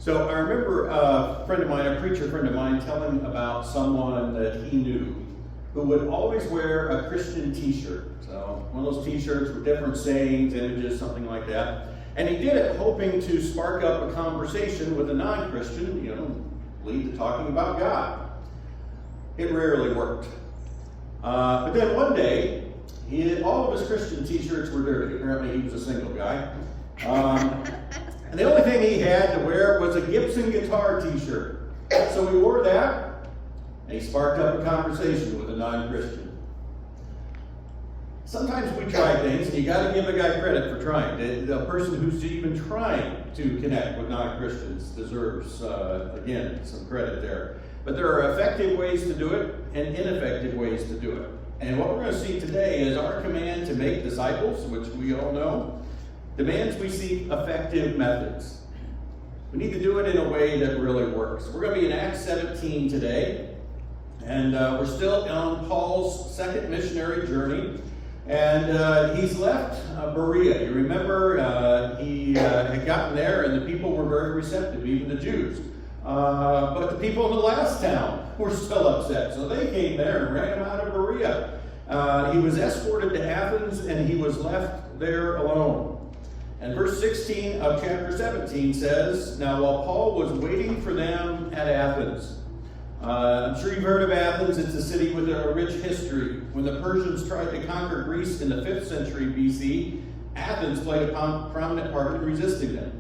So I remember a friend of mine, a preacher friend of mine, telling about someone that he knew who would always wear a Christian t-shirt. So one of those t-shirts with different sayings, images, something like that. And he did it hoping to spark up a conversation with a non-Christian, lead to talking about God. It rarely worked. But then one day, all of his Christian t-shirts were dirty. Apparently he was a single guy. And the only thing he had to wear was a Gibson guitar t-shirt. So he wore that, and he sparked up a conversation with a non-Christian. Sometimes we try things, and you got to give a guy credit for trying. The person who's even trying to connect with non-Christians deserves, again, some credit there. But there are effective ways to do it and ineffective ways to do it. And what we're going to see today is our command to make disciples, which we all know, demands we seek effective methods. We need to do it in a way that really works. We're going to be in Acts 17 today, and we're still on Paul's second missionary journey. And he's left Berea. You remember he had gotten there, and the people were very receptive, even the Jews. But the people in the last town were still upset, so they came there and ran him out of Berea. He was escorted to Athens, and he was left there alone. And verse 16 of chapter 17 says, "Now while Paul was waiting for them at Athens," I'm sure you've heard of Athens. It's a city with a rich history. When the Persians tried to conquer Greece in the 5th century BC, Athens played a prominent part in resisting them.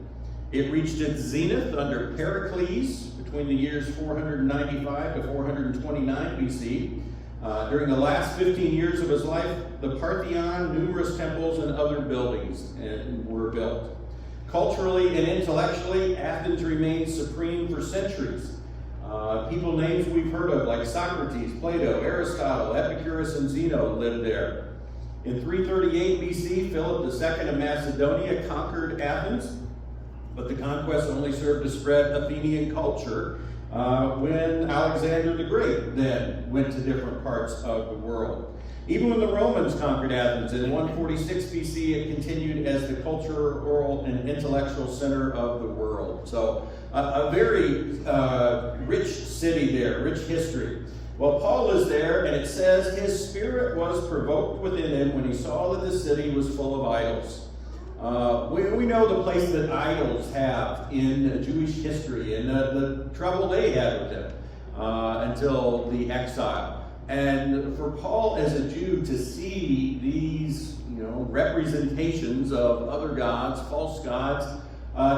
It reached its zenith under Pericles between the years 495 to 429 BC. During the last 15 years of his life, the Parthenon, numerous temples, and other buildings were built. Culturally and intellectually, Athens remained supreme for centuries. People names we've heard of like Socrates, Plato, Aristotle, Epicurus, and Zeno lived there. In 338 BC, Philip II of Macedonia conquered Athens, but the conquest only served to spread Athenian culture when Alexander the Great then went to different parts of the world. Even when the Romans conquered Athens in 146 BC, it continued as the cultural and intellectual center of the world. So a very rich city there, rich history. Well, Paul is there, and it says his spirit was provoked within him when he saw that the city was full of idols. We know the place that idols have in Jewish history and the trouble they had with them until the exile. And for Paul as a Jew to see these, representations of other gods, false gods,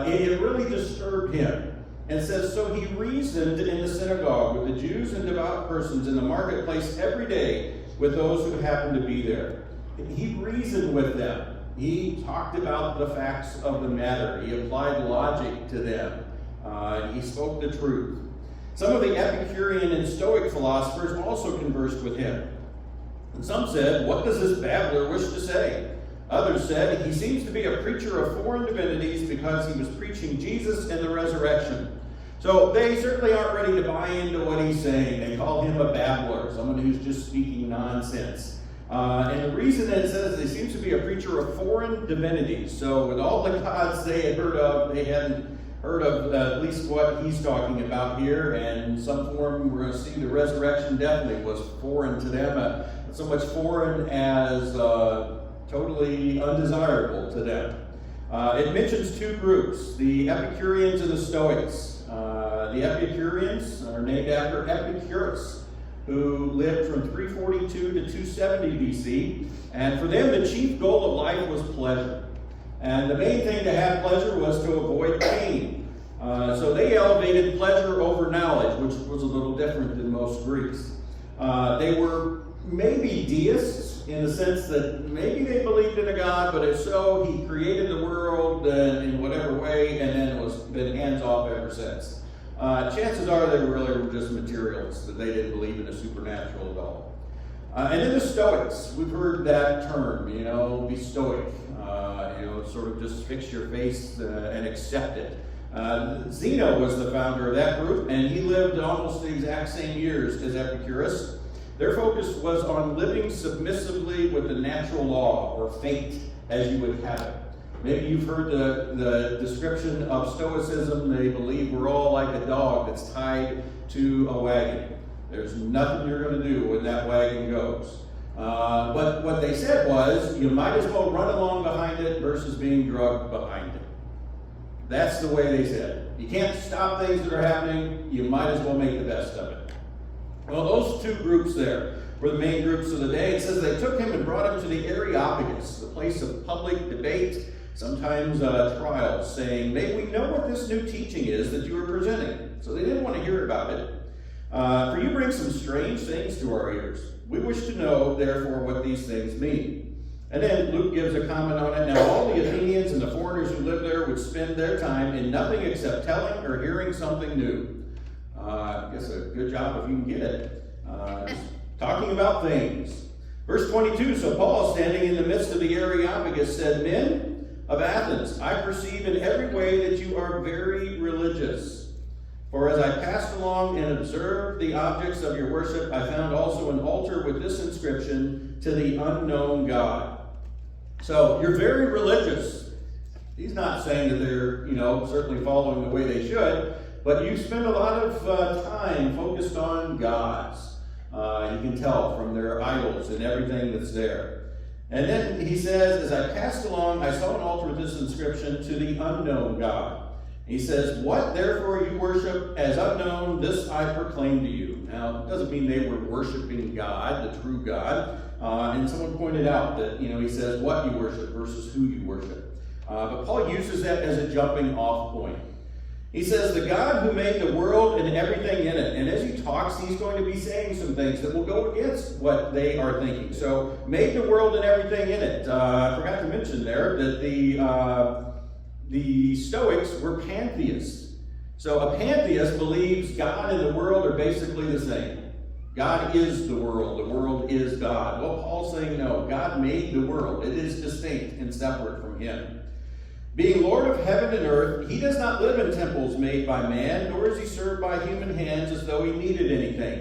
it really disturbed him. And it says, so he reasoned in the synagogue with the Jews and devout persons in the marketplace every day with those who happened to be there. He reasoned with them. He talked about the facts of the matter. He applied logic to them. He spoke the truth. Some of the Epicurean and Stoic philosophers also conversed with him. And some said, "What does this babbler wish to say?" Others said, "He seems to be a preacher of foreign divinities because he was preaching Jesus and the resurrection." So they certainly aren't ready to buy into what he's saying. They call him a babbler, someone who's just speaking nonsense. And the reason that it says he seems to be a preacher of foreign divinities. So with all the gods they had heard of, they hadn't heard of at least what he's talking about here. And in some form, we're going to see the resurrection definitely was foreign to them. Not so much foreign as totally undesirable to them. It mentions two groups, the Epicureans and the Stoics. The Epicureans are named after Epicurus, who lived from 342 to 270 BC. And for them, the chief goal of life was pleasure. And the main thing to have pleasure was to avoid pain. So they elevated pleasure over knowledge, which was a little different than most Greeks. They were maybe deists in the sense that maybe they believed in a God, but if so, he created the world in whatever way, and then it was been hands off ever since. Chances are they really were just materialists, that they didn't believe in the supernatural at all. And then the Stoics, we've heard that term, be stoic, sort of just fix your face and accept it. Zeno was the founder of that group, and he lived almost the exact same years as Epicurus. Their focus was on living submissively with the natural law, or fate, as you would have it. Maybe you've heard the description of Stoicism. They believe we're all like a dog that's tied to a wagon. There's nothing you're going to do when that wagon goes. But what they said was, you might as well run along behind it versus being drugged behind it. That's the way they said it. You can't stop things that are happening. You might as well make the best of it. Well, those two groups there were the main groups of the day. It says they took him and brought him to the Areopagus, the place of public debate, sometimes trials, saying, "May we know what this new teaching is that you are presenting?" So they didn't want to hear about it. "For you bring some strange things to our ears. We wish to know, therefore, what these things mean." And then Luke gives a comment on it. "Now all the Athenians and the foreigners who lived there would spend their time in nothing except telling or hearing something new." I guess a good job if you can get it. Just talking about things. Verse 22, "So Paul, standing in the midst of the Areopagus, said, 'Men of Athens, I perceive in every way that you are very religious. For as I passed along and observed the objects of your worship, I found also an altar with this inscription, to the unknown God.'" So you're very religious. He's not saying that they're, certainly following the way they should, but you spend a lot of time focused on gods. You can tell from their idols and everything that's there. And then he says, "As I passed along, I saw an altar with this inscription, to the unknown God." He says, "What therefore you worship as unknown, this I proclaim to you." Now, it doesn't mean they were worshiping God, the true God. And someone pointed out that, he says what you worship versus who you worship. But Paul uses that as a jumping off point. He says, "The God who made the world and everything in it." And as he talks, he's going to be saying some things that will go against what they are thinking. So, made the world and everything in it. I forgot to mention there that the Stoics were pantheists. So a pantheist believes God and the world are basically the same. God is the world is God. Well, Paul's saying no, God made the world. It is distinct and separate from him. Being Lord of heaven and earth, he does not live in temples made by man, nor is he served by human hands as though he needed anything.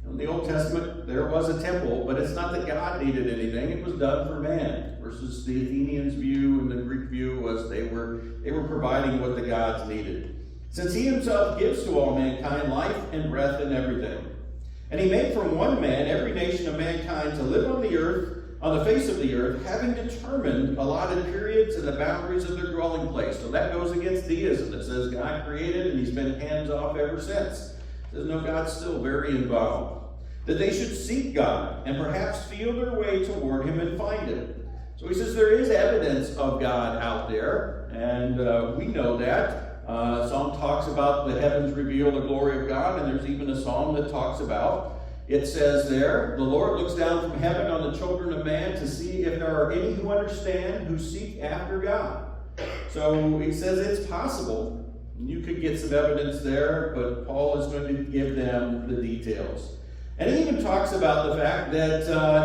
In the Old Testament, there was a temple, but it's not that God needed anything. It was done for man. Versus the Athenians' view and the Greek view was they were providing what the gods needed. Since he himself gives to all mankind life and breath and everything. And he made from one man every nation of mankind to live on the earth, on the face of the earth, having determined allotted periods and the boundaries of their dwelling place. So that goes against deism. It says God created and he's been hands off ever since. It says no, God's still very involved. That they should seek God and perhaps feel their way toward him and find him. So he says there is evidence of God out there, and we know that. Psalm talks about the heavens reveal the glory of God, and there's even a psalm that talks about. It says there, "The Lord looks down from heaven on the children of man to see if there are any who understand, who seek after God." So he says it's possible. You could get some evidence there, but Paul is going to give them the details. And he even talks about the fact that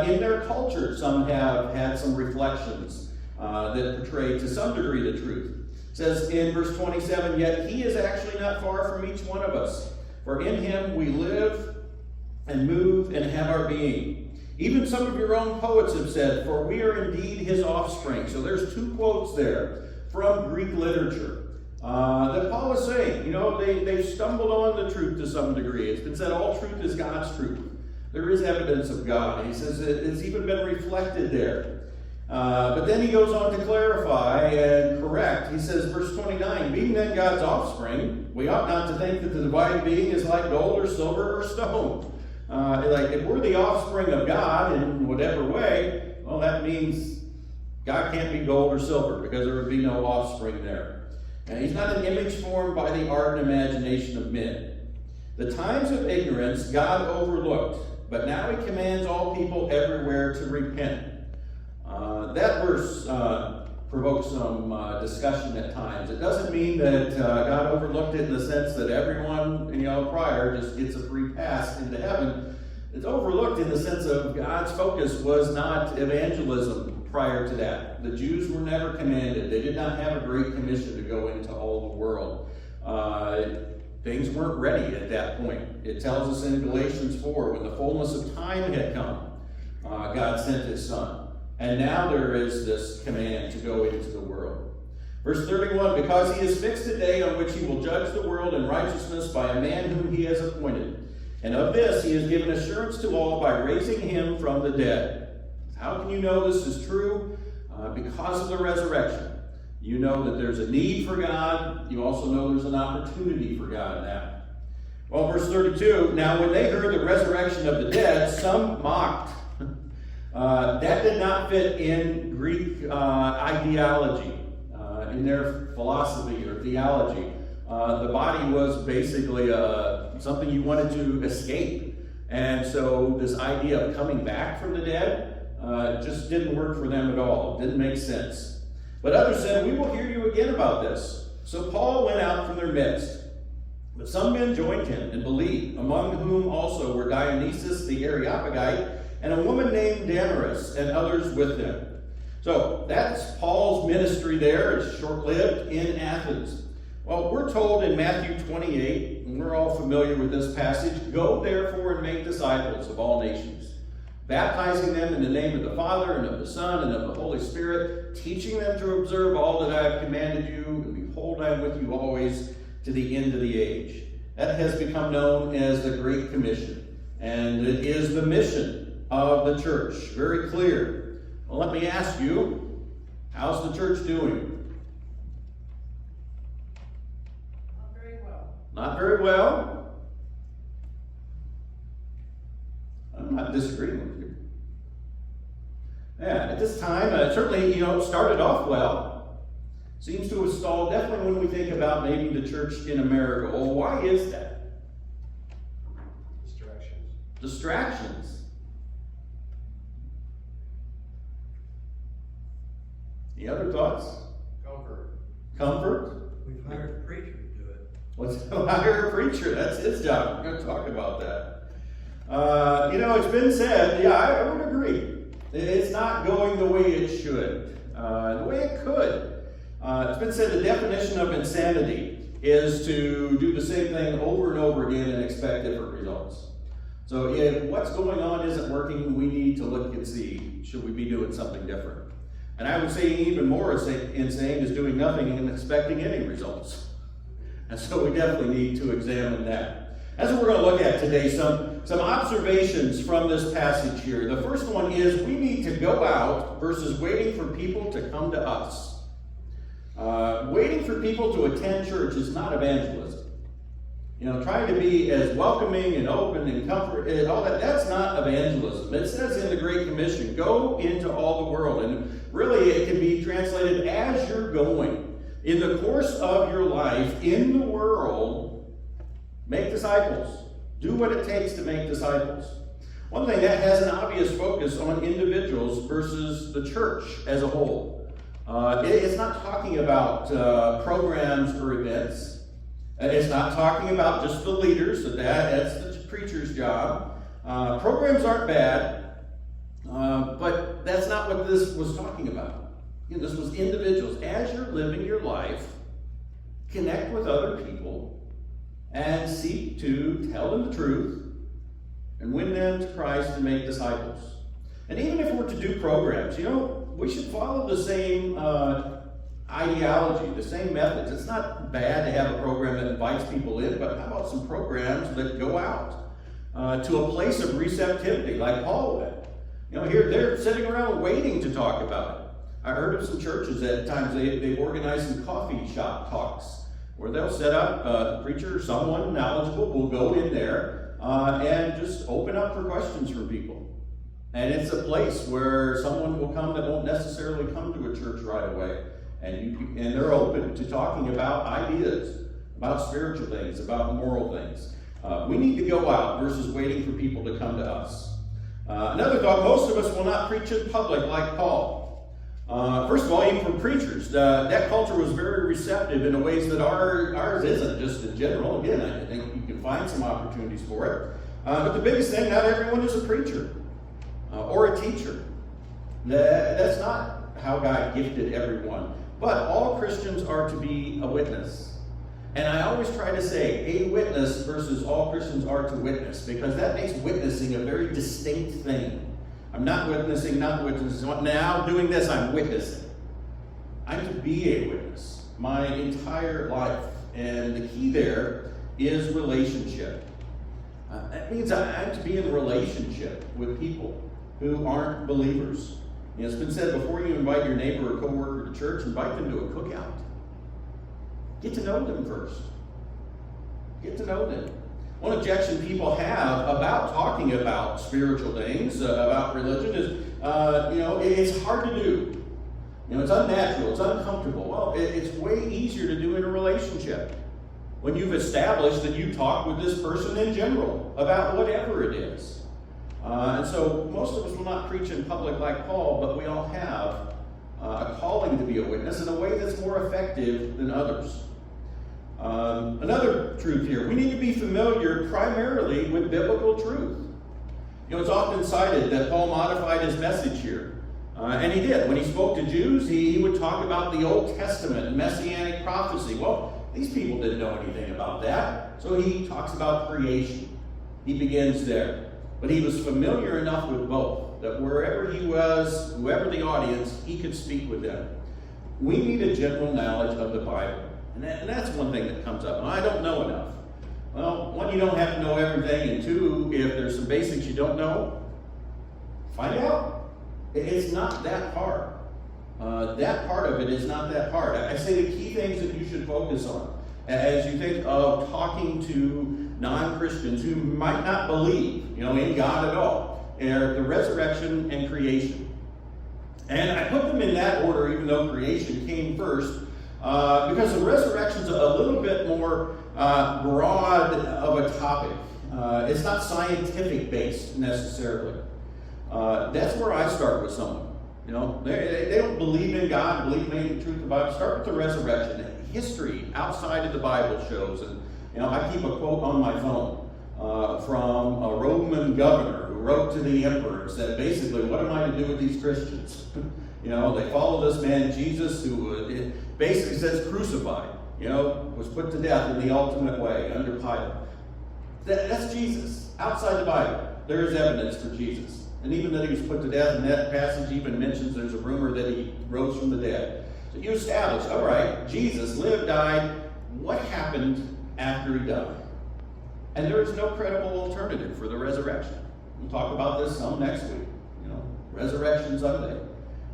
in their culture, some have had some reflections that portray to some degree the truth. It says in verse 27, "Yet he is actually not far from each one of us. For in him we live and move and have our being. Even some of your own poets have said, for we are indeed his offspring." So there's two quotes there from Greek literature. That Paul is saying, they've stumbled on the truth to some degree. It's been said all truth is God's truth. There is evidence of God. He says it's even been reflected there. But then he goes on to clarify and correct. He says, verse 29, "Being then God's offspring, we ought not to think that the divine being is like gold or silver or stone." If we're the offspring of God in whatever way, well, that means God can't be gold or silver because there would be no offspring there. And he's not an image formed by the art and imagination of men. The times of ignorance God overlooked, but now he commands all people everywhere to repent. That verse provokes some discussion at times. It doesn't mean that God overlooked it in the sense that everyone, prior just gets a free pass into heaven. It's overlooked in the sense of God's focus was not evangelism prior to that. The Jews were never commanded. They did not have a great commission to go into all the world. Things weren't ready at that point. It tells us in Galatians 4, when the fullness of time had come, God sent his son. And now there is this command to go into the world. Verse 31, because he has fixed a day on which he will judge the world in righteousness by a man whom he has appointed. And of this he has given assurance to all by raising him from the dead. How can you know this is true? Because of the resurrection. You know that there's a need for God. You also know there's an opportunity for God now. Well, verse 32, now when they heard the resurrection of the dead, some mocked. That did not fit in Greek ideology, in their philosophy or theology. The body was basically something you wanted to escape. And so this idea of coming back from the dead just didn't work for them at all. It didn't make sense. But others said, we will hear you again about this. So Paul went out from their midst. But some men joined him and believed, among whom also were Dionysius the Areopagite, and a woman named Damaris, and others with them. So that's Paul's ministry there. It's short-lived in Athens. Well, we're told in Matthew 28, and we're all familiar with this passage, go therefore and make disciples of all nations, baptizing them in the name of the Father and of the Son and of the Holy Spirit, teaching them to observe all that I have commanded you, and behold, I am with you always to the end of the age. That has become known as the Great Commission, and it is the mission of the church. Very clear. Well, let me ask you, how's the church doing? Not very well. Not very well? I'm not disagreeing with you. Yeah, at this time, certainly, it started off well. Seems to have stalled, definitely when we think about maybe the church in America. Well, why is that? Distractions. Any other thoughts? Comfort? We've hired a preacher to do it. Let's hire a preacher. That's his job. We're going to talk about that. It's been said, I would agree. It's not going the way it should, the way it could. It's been said the definition of insanity is to do the same thing over and over again and expect different results. So if what's going on isn't working, we need to look and see, should we be doing something different? And I would say even more insane is doing nothing and expecting any results. And so we definitely need to examine that. That's what we're going to look at today, some observations from this passage here. The first one is we need to go out versus waiting for people to come to us. Waiting for people to attend church is not evangelism. Trying to be as welcoming and open and comfort and all that, that's not evangelism. It says in the Great Commission, go into all the world. And really it can be translated as you're going. In the course of your life, in the world, make disciples. Do what it takes to make disciples. One thing that has an obvious focus on individuals versus the church as a whole. It's not talking about programs or events. It's not talking about just the leaders. That's the preacher's job. Programs aren't bad, but that's not what this was talking about. This was individuals. As you're living your life, connect with other people and seek to tell them the truth and win them to Christ and make disciples. And even if we're to do programs, we should follow the same ideology, the same methods. It's not bad to have a program that invites people in, but how about some programs that go out to a place of receptivity, like Paul went? Here they're sitting around waiting to talk about it. I heard of some churches that at times they've organized some coffee shop talks where they'll set up a preacher or someone knowledgeable will go in there and just open up for questions from people. And it's a place where someone will come that won't necessarily come to a church right away. And they're open to talking about ideas, about spiritual things, about moral things. We need to go out versus waiting for people to come to us. Another thought, most of us will not preach in public like Paul. First of all, even for preachers, that culture was very receptive in ways that ours isn't, just in general. Again, I think you can find some opportunities for it. But the biggest thing, not everyone is a preacher or a teacher. That's not how God gifted everyone. But all Christians are to be a witness. And I always try to say a witness versus all Christians are to witness, because that makes witnessing a very distinct thing. I'm not witnessing. Now doing this, I'm witnessing. I'm to be a witness my entire life. And the key there is relationship. That means I'm to be in a relationship with people who aren't believers. You know, it's been said, before you invite your neighbor or coworker to church, invite them to a cookout. Get to know them first. Get to know them. One objection people have about talking about spiritual things, about religion, is, it's hard to do. You know, it's unnatural, it's uncomfortable. Well, it's way easier to do in a relationship. When you've established that you talk with this person in general about whatever it is. And so most of us will not preach in public like Paul, but we all have a calling to be a witness in a way that's more effective than others. Another truth here, we need to be familiar primarily with biblical truth. You know, it's often cited that Paul modified his message here. And he did. When he spoke to Jews, he would talk about the Old Testament and Messianic prophecy. Well, these people didn't know anything about that. So he talks about creation. He begins there. But he was familiar enough with both that wherever he was, whoever the audience, he could speak with them. We need a general knowledge of the Bible. And that's one thing that comes up. I don't know enough. Well, one, you don't have to know everything. And two, if there's some basics you don't know, find out. It's not that hard. That part of it is not that hard. I say the key things that you should focus on as you think of talking to non-Christians who might not believe, in God at all, are the resurrection and creation. And I put them in that order, even though creation came first, because the resurrection's a little bit more broad of a topic. It's not scientific based necessarily. That's where I start with someone. They don't believe in God, believe in the truth of the Bible. Start with the resurrection. History outside of the Bible shows, and I keep a quote on my phone from a Roman governor who wrote to the emperor and said, basically, what am I to do with these Christians? They follow this man Jesus who basically says crucified. Was put to death in the ultimate way under Pilate. That's Jesus. Outside the Bible, there is evidence for Jesus. And even that he was put to death, and that passage even mentions there's a rumor that he rose from the dead. So you establish, all right, Jesus lived, died. What happened after he died? And there is no credible alternative for the resurrection. We'll talk about this some next week. Resurrection Sunday.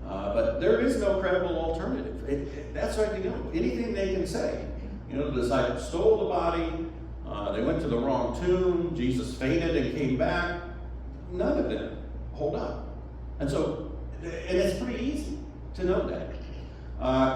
But there is no credible alternative. That's right, anything they can say. The disciples stole the body. They went to the wrong tomb. Jesus fainted and came back. None of them hold up. And it's pretty easy to know that.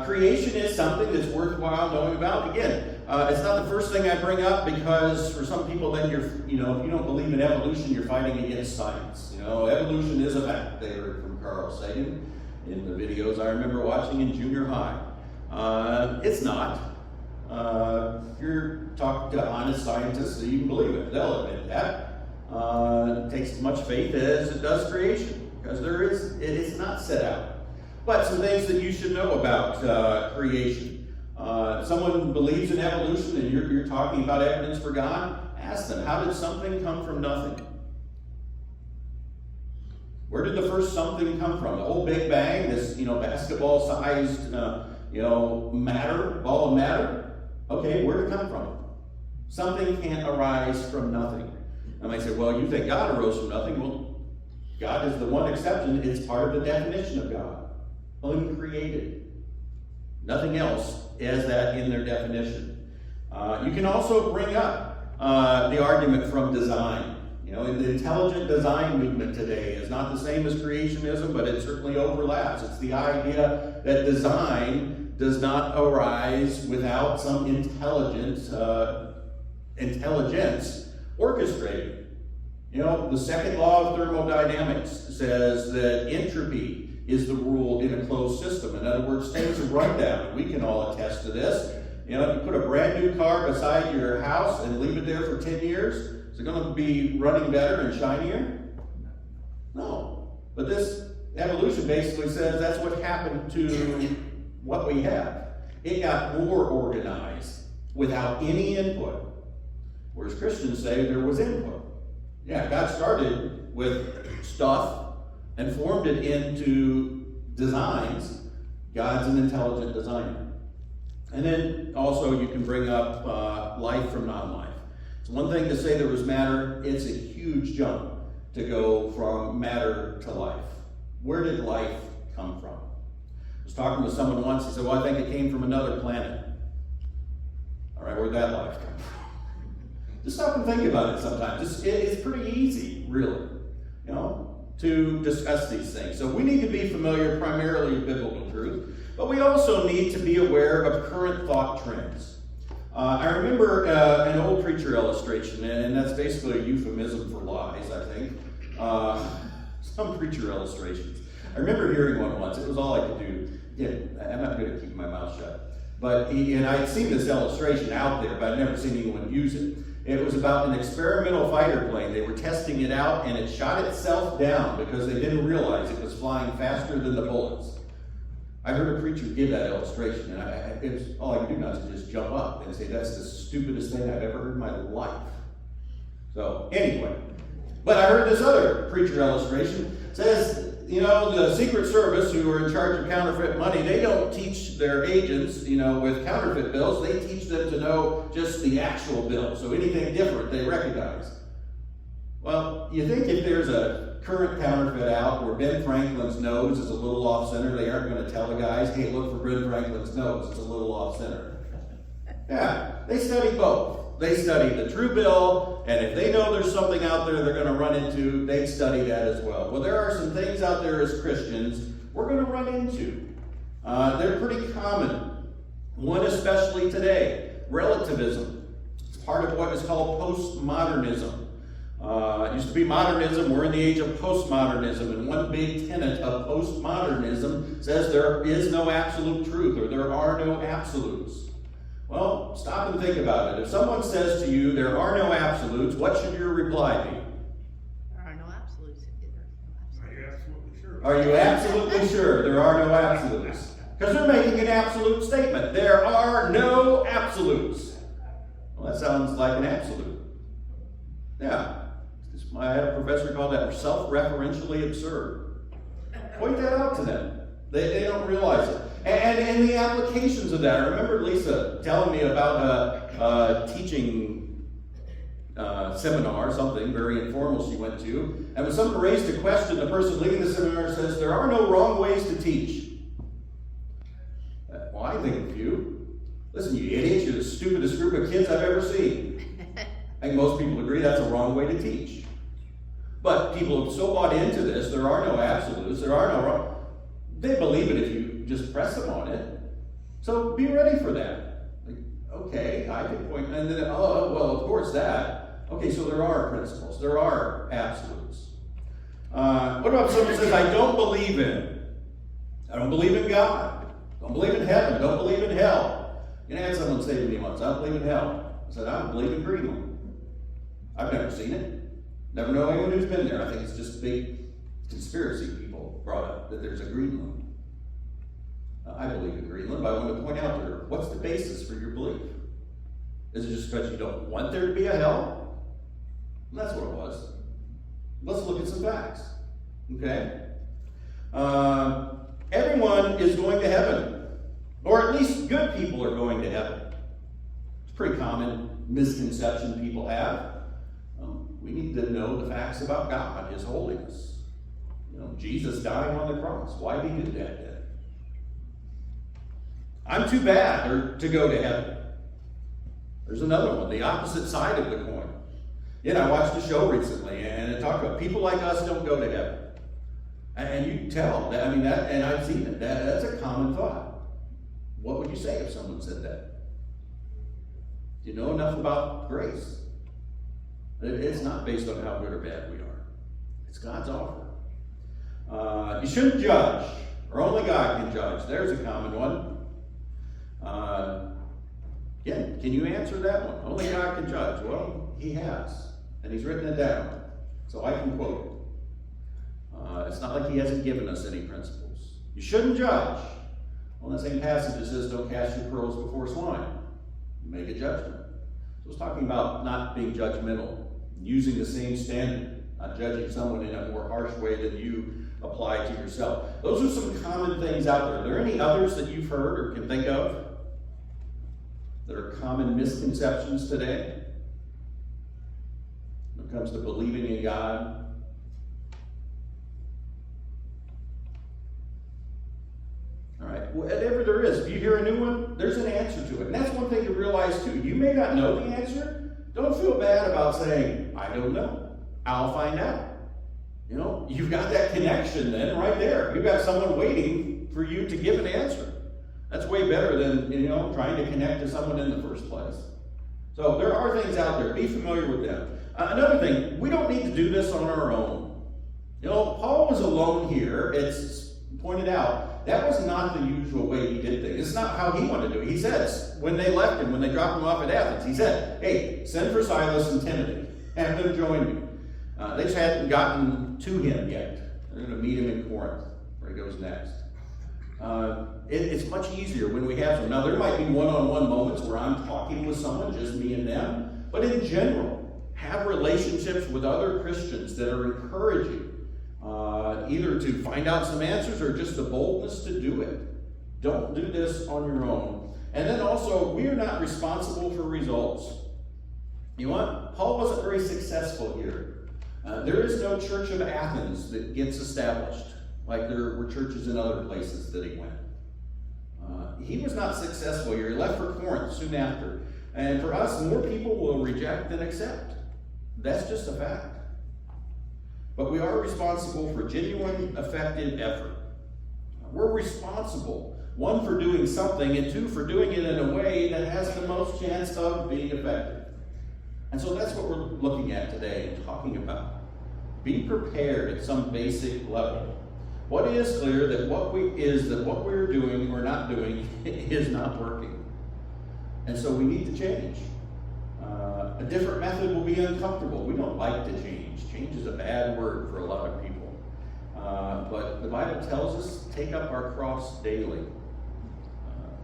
Creation is something that's worthwhile knowing about. Again, it's not the first thing I bring up because for some people then if you don't believe in evolution, you're fighting against science. Evolution is a fact. They heard from Carl Sagan in the videos I remember watching in junior high. It's not. If you're talking to honest scientists, you can believe it. They'll admit that. It takes as much faith as it does creation, because it is not set out. But some things that you should know about creation. If someone believes in evolution and you're talking about evidence for God, ask them, how did something come from nothing? Where did the first something come from? The whole Big Bang, this basketball-sized matter, ball of matter? Okay, where did it come from? Something can't arise from nothing. I might say, well, you think God arose from nothing. Well, God is the one exception. It's part of the definition of God. Uncreated. Nothing else has that in their definition. You can also bring up the argument from design. The intelligent design movement today is not the same as creationism, but it certainly overlaps. It's the idea that design does not arise without some intelligence orchestrated. The second law of thermodynamics says that entropy is the rule in a closed system. In other words, things run down. We can all attest to this. You put a brand new car beside your house and leave it there for 10 years. Is it going to be running better and shinier? No. But this evolution basically says that's what happened to what we have. It got more organized without any input. Whereas Christians say there was input. Yeah, God started with stuff, and formed it into designs. God's an intelligent designer. And then also you can bring up life from non-life. It's one thing to say there was matter. It's a huge jump to go from matter to life. Where did life come from? I was talking with someone once. He said, well, I think it came from another planet. All right, where'd that life come from? Just stop and think about it sometimes. It's pretty easy, really, to discuss these things. So we need to be familiar primarily with biblical truth, but we also need to be aware of current thought trends. I remember an old preacher illustration, and that's basically a euphemism for lies, I think. Some preacher illustrations. I remember hearing one once. It was all I could do. Again, I'm not good at keeping my mouth shut. But I'd seen this illustration out there, but I'd never seen anyone use it. It was about an experimental fighter plane. They were testing it out, and it shot itself down because they didn't realize it was flying faster than the bullets. I heard a preacher give that illustration, and it was all I could do now is just jump up and say, that's the stupidest thing I've ever heard in my life. So, anyway. But I heard this other preacher illustration. It says, the Secret Service, who are in charge of counterfeit money, they don't teach their agents, with counterfeit bills. They teach them to know just the actual bill. So anything different, they recognize. Well, you think if there's a current counterfeit out where Ben Franklin's nose is a little off center, they aren't going to tell the guys, hey, look for Ben Franklin's nose, it's a little off center. Yeah, they study both. They study the true bill, and if they know there's something out there they're going to run into, they'd study that as well. Well, there are some things out there as Christians we're going to run into. They're pretty common. One especially today, relativism. It's part of what is called postmodernism. It used to be modernism. We're in the age of postmodernism, and one big tenet of postmodernism says there is no absolute truth, or there are no absolutes. Well, stop and think about it. If someone says to you, there are no absolutes, what should your reply be? There are no absolutes. Are you absolutely sure? Are you absolutely sure there are no absolutes? Because they're making an absolute statement. There are no absolutes. Well, that sounds like an absolute. Yeah. I had a professor call that self-referentially absurd. Point that out to them. They don't realize it. And the applications of that. I remember Lisa telling me about a teaching seminar, something very informal she went to. And when someone raised a question, the person leading the seminar says, there are no wrong ways to teach. Well, I think of you. Listen, you idiots, you're the stupidest group of kids I've ever seen. I think most people agree that's a wrong way to teach. But people have so bought into this, there are no absolutes, there are no wrong. They believe it if you just press them on it. So be ready for that. Like, okay, I can point, and then, oh, well, of course that. Okay, so there are principles, there are absolutes. What about someone who says, I don't believe in God, don't believe in heaven, don't believe in hell. I had someone say to me once, I don't believe in hell. I said, I don't believe in Greenland. I've never seen it. Never know anyone who's been there. I think it's just big conspiracy people brought up that there's a Greenland. I believe in Greenland, but I want to point out to her, what's the basis for your belief? Is it just because you don't want there to be a hell? Well, that's what it was. Let's look at some facts. Okay? Everyone is going to heaven. Or at least good people are going to heaven. It's a pretty common misconception people have. We need to know the facts about God, His holiness. Jesus dying on the cross. Why did He do that then? I'm too bad to go to heaven. There's another one, the opposite side of the coin. I watched a show recently, and it talked about people like us don't go to heaven. And you can tell, and I've seen it. That's a common thought. What would you say if someone said that? Do you know enough about grace? It's not based on how good or bad we are. It's God's offer. You shouldn't judge, or only God can judge. There's a common one. Again, can you answer that one? Only God can judge. Well, He has, and He's written it down, so I can quote it. It's not like He hasn't given us any principles. You shouldn't judge. Well, in the same passage it says, don't cast your pearls before swine. You make a judgment. So it's talking about not being judgmental, using the same standard, not judging someone in a more harsh way than you apply to yourself. Those are some common things out there. Are there any others that you've heard or can think of that are common misconceptions today when it comes to believing in God? All right, whatever there is, if you hear a new one, there's an answer to it. And that's one thing to realize too. You may not know the answer. Don't feel bad about saying, I don't know. I'll find out. You know, you've got that connection then right there. You've got someone waiting for you to give an answer. That's way better than, you know, trying to connect to someone in the first place. So there are things out there. Be familiar with them. Another thing, we don't need to do this on our own. You know, Paul was alone here. It's pointed out, that was not the usual way he did things. It's not how he wanted to do it. He says, when they left him, when they dropped him off at Athens, he said, hey, send for Silas and Timothy. Have them join me. They just hadn't gotten to him yet. They're going to meet him in Corinth, where he goes next. It's much easier when we have some. Now, there might be one-on-one moments where I'm talking with someone, just me and them. But in general, have relationships with other Christians that are encouraging, either to find out some answers or just the boldness to do it. Don't do this on your own. And then also, we are not responsible for results. You know what? Paul wasn't very successful here. There is no church of Athens that gets established like there were churches in other places that he went. He was not successful here. He left for Corinth soon after. And for us, more people will reject than accept. That's just a fact. But we are responsible for genuine, effective effort. We're responsible, one, for doing something, and two, for doing it in a way that has the most chance of being effective. And so that's what we're looking at today and talking about. Be prepared at some basic level. What is clear that what we're doing or not doing is not working. And so we need to change. A different method will be uncomfortable. We don't like to change. Change is a bad word for a lot of people. But the Bible tells us, take up our cross daily.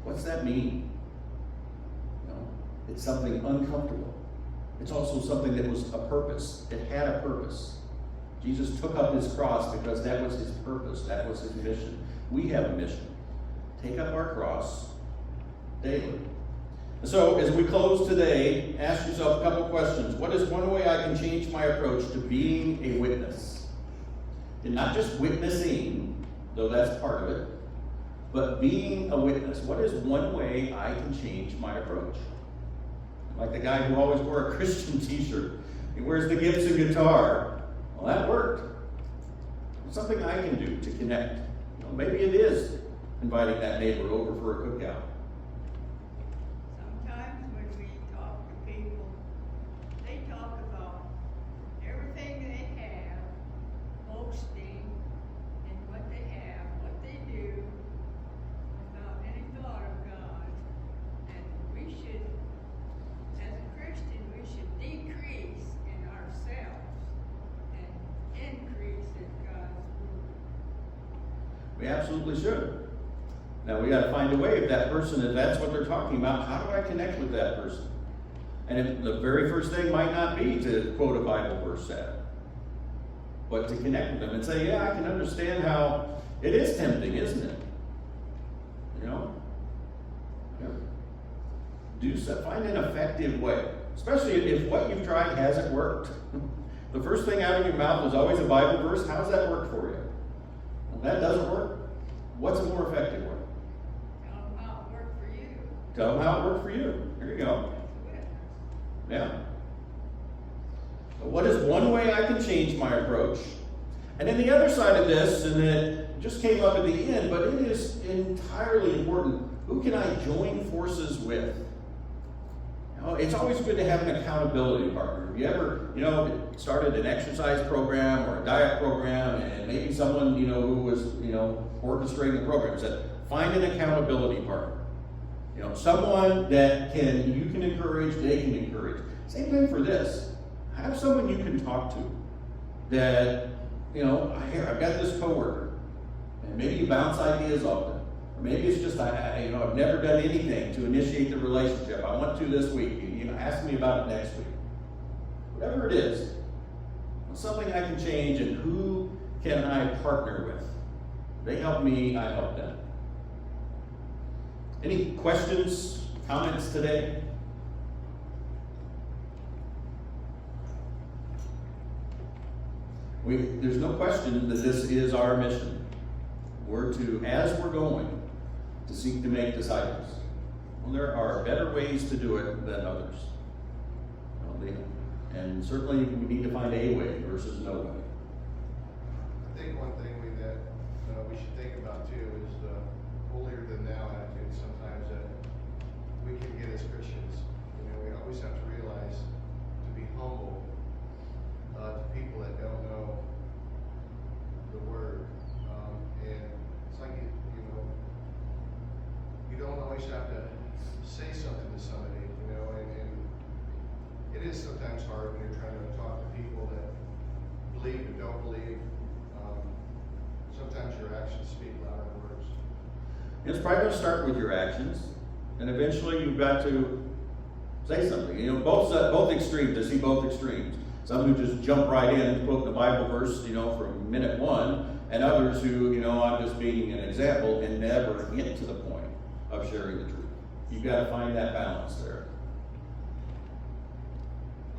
What's that mean? You know, it's something uncomfortable. It's also something that was a purpose. It had a purpose. Jesus took up his cross because that was his purpose. That was his mission. We have a mission. Take up our cross daily. So, as we close today, ask yourself a couple questions. What is one way I can change my approach to being a witness? And not just witnessing, though that's part of it, but being a witness. What is one way I can change my approach? Like the guy who always wore a Christian t-shirt. He wears the Gibson guitar. Well, that worked. It's something I can do to connect. You know, maybe it is inviting that neighbor over for a cookout. Sometimes when we talk to people, they talk about everything they have, boasting in what they have, what they do, without any thought of God. And we should, as a Christian, we should decrease in ourselves and increase in God's word. We absolutely should. Now we got to find a way, if that person, if that's what they're talking about, how do I connect with that person? And if the very first thing might not be to quote a Bible verse set, but to connect with them and say, yeah, I can understand how it is tempting, isn't it? You know? Yeah. Do so. Find an effective way, especially if what you've tried hasn't worked. The first thing out of your mouth is always a Bible verse. How's that work for you? If that doesn't work, what's a more effective way? Tell them how it worked for you. Tell them how it worked for you. There you go. Yeah. So what is one way I can change my approach? And then the other side of this, and it just came up at the end, but it is entirely important. Who can I join forces with? You know, it's always good to have an accountability partner. Have you ever, started an exercise program or a diet program, and maybe someone, who was, orchestrating the program said, find an accountability partner. Someone that you can encourage, they can encourage. Same thing for this. Have someone you can talk to that, I've got this coworker, and maybe you bounce ideas off them. Or maybe it's just, I've never done anything to initiate the relationship. I want to this week. Ask me about it next week. Whatever it is, it's something I can change, and who can I partner with? They help me, I help them. Any questions, comments today? There's no question that this is our mission. We're to, as we're going, to seek to make disciples. Well, there are better ways to do it than others. And certainly we need to find a way versus no way. I think one thing we should think about too is the holier than thou attitude sometimes that we can get as Christians. We always have to realize to be humble to people that don't know the word. And it's like, you don't always have to say something to somebody, and it is sometimes hard when you're trying to talk to people that believe and don't believe. Sometimes your actions speak louder than words. It's probably going to start with your actions, and eventually you've got to say something. Both extremes. I see both extremes. Some who just jump right in, quote the Bible verse, from minute one, and others who, I'm just being an example and never get to the point of sharing the truth. You've got to find that balance there.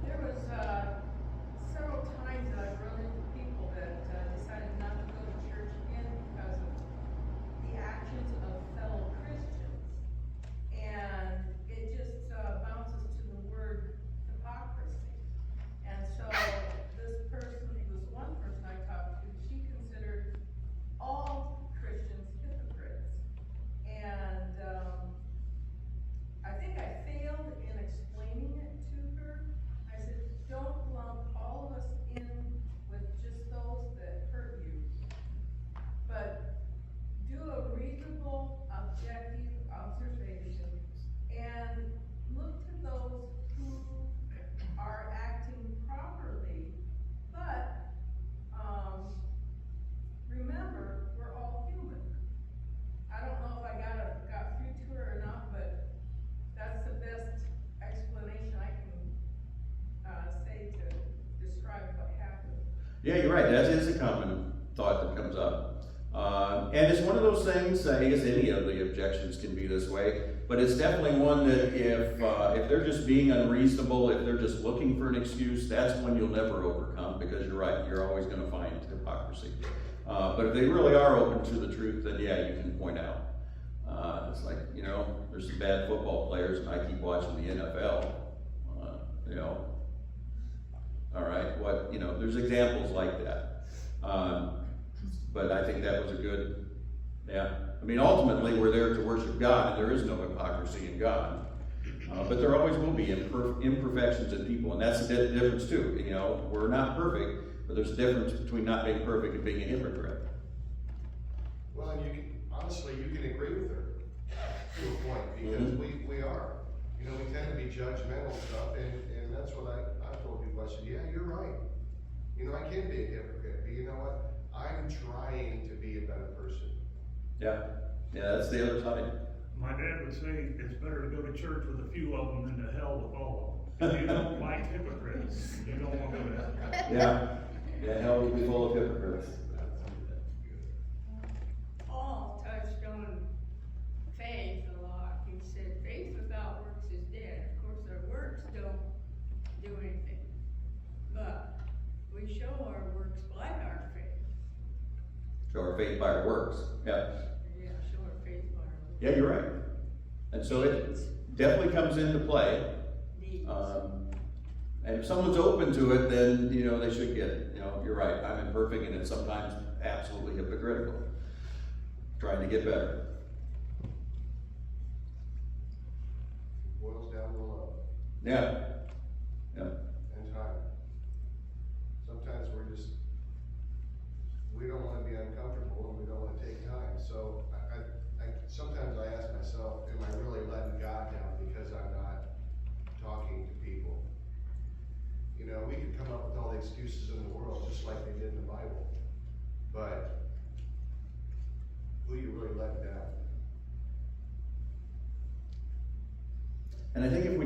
There was several times that I've run into people that decided not to go to church again because of the actions of fellow Christians. And it just bounces to the word hypocrisy. And so this one person I talked to, she considered all Christians hypocrites. And I think I failed in explaining it to her. I said, don't lump all of us in with just those that hurt you, but do a reasonable, objective observation and look to those who are acting properly. But remember, we're all human. I don't know if I got through to her or not, but that's the best explanation I can say to describe what happened. Yeah, you're right. That is a common thought that comes up. And it's one of those things, I guess any of the objections can be this way, but it's definitely one that if they're just being unreasonable, if they're just looking for an excuse, that's one you'll never overcome, because you're right, you're always going to find hypocrisy. But if they really are open to the truth, then yeah, you can point out. It's like, there's some bad football players, and I keep watching the NFL. All right, there's examples like that. But I think that was a good, ultimately we're there to worship God, and there is no hypocrisy in God. But there always will be imperfections in people, and that's the difference too. We're not perfect, but there's a difference between not being perfect and being a hypocrite. Well, and honestly, you can agree with her to a point, because we are. We tend to be judgmental and stuff, and that's what I've told people. I said, yeah, you're right. I can be a hypocrite, but you know what? I'm trying to be a better person. Yeah, that's the other side. My dad would say it's better to go to church with a few of them than to hell with all of them. If you don't like hypocrites, you don't want to go to hell. Yeah, hell would be full of hypocrites. Paul touched on faith a lot. He said, faith without works is dead. Of course, our works don't do anything, but we show our works by our faith. Show our faith by our works. Yeah. Yeah, show our faith by our works. Yeah, you're right. And so it definitely comes into play. Deeds. And if someone's open to it, then, they should get it. You're right. I'm imperfect, and it's sometimes absolutely hypocritical. Trying to get better. It boils down to love. Yeah. And time. Sometimes we don't want to be uncomfortable, and we don't want to take time. So sometimes I ask myself, am I really letting God down because I'm not talking to people? We could come up with all the excuses in the world, just like they did in the Bible. But who are you really letting down? And I think if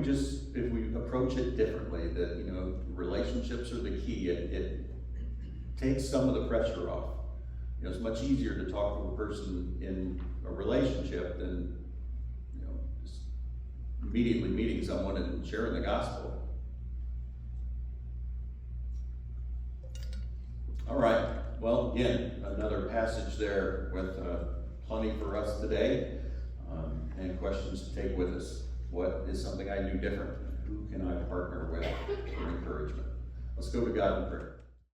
we approach it differently, that, relationships are the key, it takes some of the pressure off. You know, it's much easier to talk to a person in a relationship than, you know, just immediately meeting someone and sharing the gospel. All right, well, again, another passage there with plenty for us today, and questions to take with us. What is something I do different? Who can I partner with for encouragement? Let's go to God in prayer.